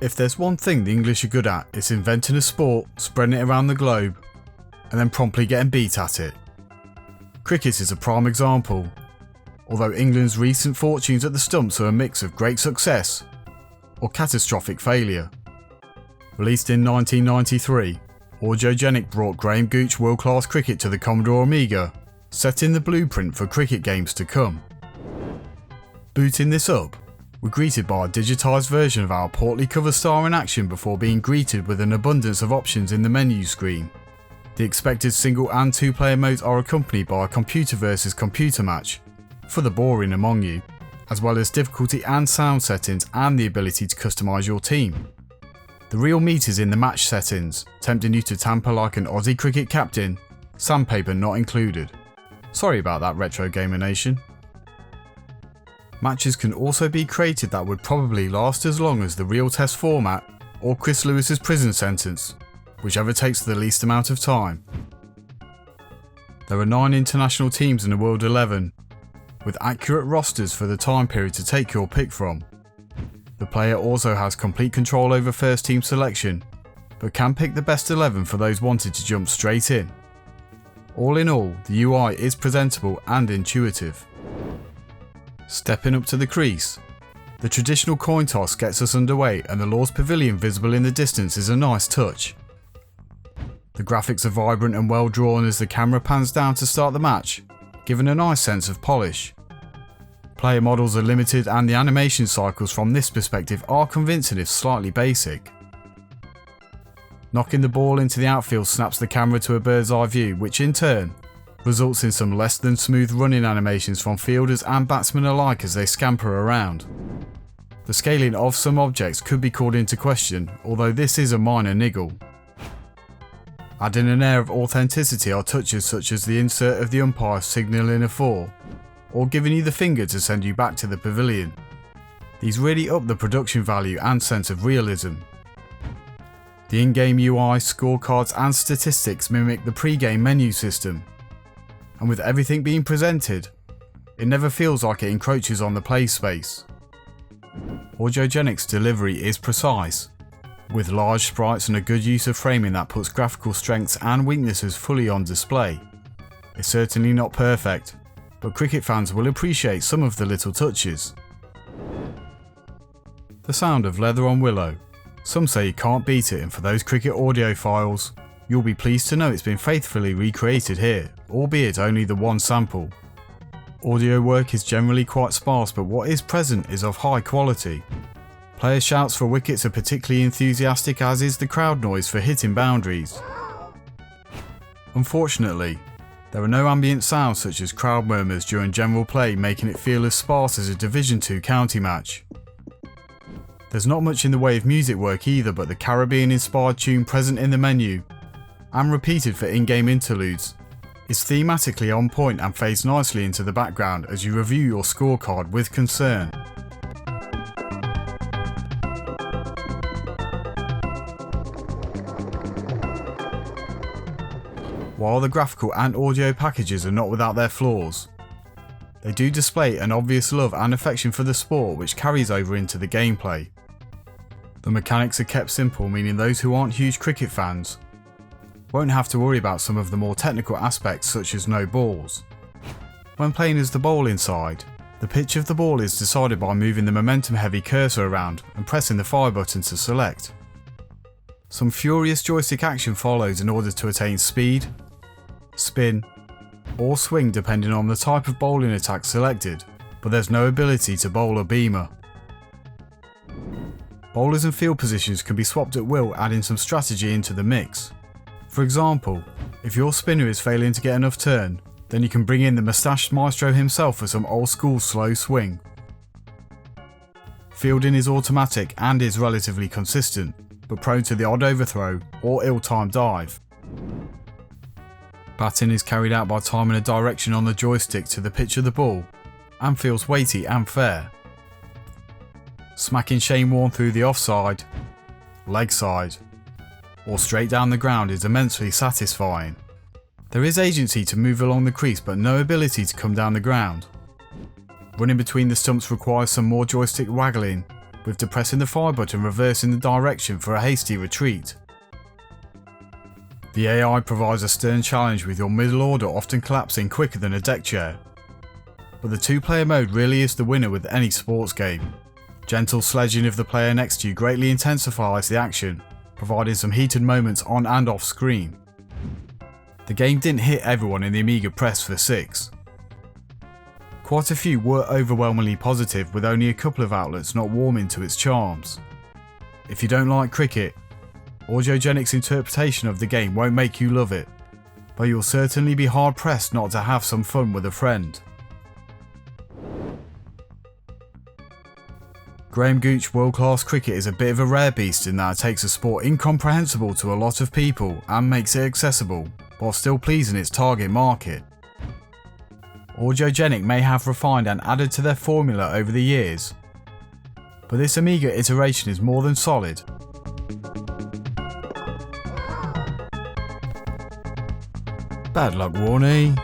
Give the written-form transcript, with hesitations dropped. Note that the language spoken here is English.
If there's one thing the English are good at, it's inventing a sport, spreading it around the globe, and then promptly getting beat at it. Cricket is a prime example. Although England's recent fortunes at the stumps are a mix of great success or catastrophic failure. Released in 1993, Audiogenic brought Gooch World Class Cricket to the Commodore Amiga, setting the blueprint for cricket games to come. Booting this up, we're greeted by a digitised version of our portly cover star in action before being greeted with an abundance of options in the menu screen. The expected single and two-player modes are accompanied by a computer versus computer match, for the boring among you, as well as difficulty and sound settings and the ability to customise your team. The real meat is in the match settings, tempting you to tamper like an Aussie cricket captain, sandpaper not included. Sorry about that, Retro Gamer Nation. Matches can also be created that would probably last as long as the real test format or Chris Lewis's prison sentence, whichever takes the least amount of time. There are 9 international teams in the World 11, with accurate rosters for the time period to take your pick from. The player also has complete control over first team selection, but can pick the best 11 for those wanting to jump straight in. All in all, the UI is presentable and intuitive. Stepping up to the crease. The traditional coin toss gets us underway, and the Lord's Pavilion visible in the distance is a nice touch. The graphics are vibrant and well drawn as the camera pans down to start the match, giving a nice sense of polish. Player models are limited and the animation cycles from this perspective are convincing if slightly basic. Knocking the ball into the outfield snaps the camera to a bird's eye view, which in turn results in some less than smooth running animations from fielders and batsmen alike as they scamper around. The scaling of some objects could be called into question, although this is a minor niggle. Adding an air of authenticity are touches such as the insert of the umpire signalling a 4, or giving you the finger to send you back to the pavilion. These really up the production value and sense of realism. The in-game UI, scorecards and statistics mimic the pre-game menu system, and with everything being presented, it never feels like it encroaches on the play space. Audiogenic's delivery is precise, with large sprites and a good use of framing that puts graphical strengths and weaknesses fully on display. It's certainly not perfect, but cricket fans will appreciate some of the little touches. The sound of leather on willow. Some say you can't beat it, and for those cricket audiophiles, you'll be pleased to know it's been faithfully recreated here, albeit only the one sample. Audio work is generally quite sparse, but what is present is of high quality. Player shouts for wickets are particularly enthusiastic, as is the crowd noise for hitting boundaries. Unfortunately, there are no ambient sounds such as crowd murmurs during general play, making it feel as sparse as a Division 2 county match. There's not much in the way of music work either, but the Caribbean-inspired tune present in the menu, and repeated for in-game interludes, is thematically on point and fades nicely into the background as you review your scorecard with concern. While the graphical and audio packages are not without their flaws, they do display an obvious love and affection for the sport which carries over into the gameplay. The mechanics are kept simple, meaning those who aren't huge cricket fans won't have to worry about some of the more technical aspects such as no balls. When playing as the bowling side, the pitch of the ball is decided by moving the momentum heavy cursor around and pressing the fire button to select. Some furious joystick action follows in order to attain speed, spin, or swing depending on the type of bowling attack selected, but there's no ability to bowl a beamer. Bowlers and field positions can be swapped at will, adding some strategy into the mix. For example, if your spinner is failing to get enough turn, then you can bring in the moustached maestro himself for some old school slow swing. Fielding is automatic and is relatively consistent, but prone to the odd overthrow or ill-timed dive. Batting is carried out by timing a direction on the joystick to the pitch of the ball, and feels weighty and fair. Smacking Shane Warne through the offside, leg side, or straight down the ground is immensely satisfying. There is agency to move along the crease, but no ability to come down the ground. Running between the stumps requires some more joystick waggling, with depressing the fire button reversing the direction for a hasty retreat. The AI provides a stern challenge with your middle order often collapsing quicker than a deck chair. But the two-player mode really is the winner with any sports game. Gentle sledging of the player next to you greatly intensifies the action, providing some heated moments on and off screen. The game didn't hit everyone in the Amiga press for 6. Quite a few were overwhelmingly positive, with only a couple of outlets not warming to its charms. If you don't like cricket, Audiogenic's interpretation of the game won't make you love it, but you'll certainly be hard pressed not to have some fun with a friend. Gooch World Class Cricket is a bit of a rare beast in that it takes a sport incomprehensible to a lot of people and makes it accessible, while still pleasing its target market. Audiogenic may have refined and added to their formula over the years, but this Amiga iteration is more than solid. Bad luck, Warnie.